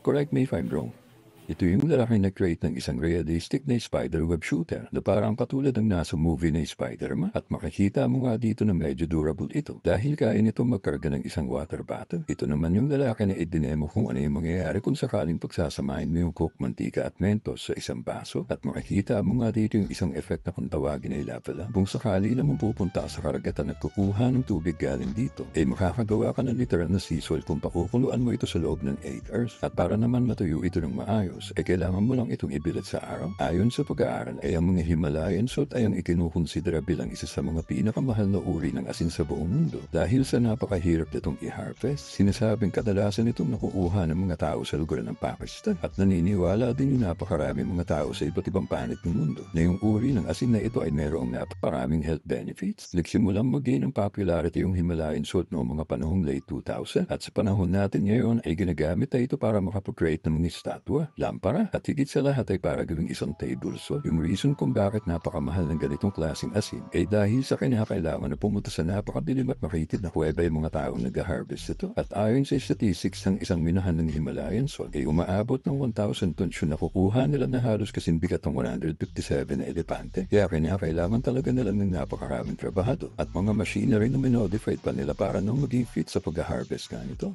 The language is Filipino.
Correct me if I'm wrong. Ito yung lalaking nag-create ng isang realistic na spider web shooter na parang katulad ng nasa movie na Spider-Man at makikita mo nga dito na medyo durable ito dahil kaya nito magkarga ng isang water bottle. Ito naman yung lalaki na idinemo kung ano yung mangyayari kung sakaling pagsasamahin mo yung coke, mantika at mentos sa isang baso at makikita mo nga dito yung isang effect na kung tawagin ay lava lamp. Kung sakali naman pupunta sa karagatan at kukuha ng tubig galing dito, ay makakagawa ka ng literal na seasol kung pakukuluan mo ito sa loob ng 8 hours at para naman matuyo ito ng maayos kailangan mo lang itong ibilad sa araw. Ayon sa pag-aaral ay ang mga Himalayan salt ay ang ikinukonsidera bilang isa sa mga pinakamahal na uri ng asin sa buong mundo. Dahil sa napakahirap nitong i-harvest, sinasabing kadalasan itong nakukuha ng mga tao sa lugar ng Pakistan at naniniwala din yung napakaraming mga tao sa iba't ibang panig ng mundo na yung uri ng asin na ito ay mayroong napakaraming health benefits. Nagsimulang mag-gain ng popularity yung Himalayan salt noong mga panahong late 2000 at sa panahon natin ngayon ay ginagamit na ito para makapag-create ng mga estatwa, lampara at higit sa lahat ay para gawing isang table saw. Yung reason kung bakit napakamahal ng ganitong klaseng asin ay dahil sa kinakailangan na pumunta sa napakadilim at makitid na kuweba yung mga taong nag-harvest ito. At ayon sa statistics ng isang minahan ng Himalayan salt ay umaabot ng 1,000 tons yung nakukuha nila na halos kasing bigat ng 157 na elepante. Kaya kinakailangan talaga nila ng napakaraming trabahado at mga machinery na minodified pa nila para nang maging fit sa pag-harvest nga nito.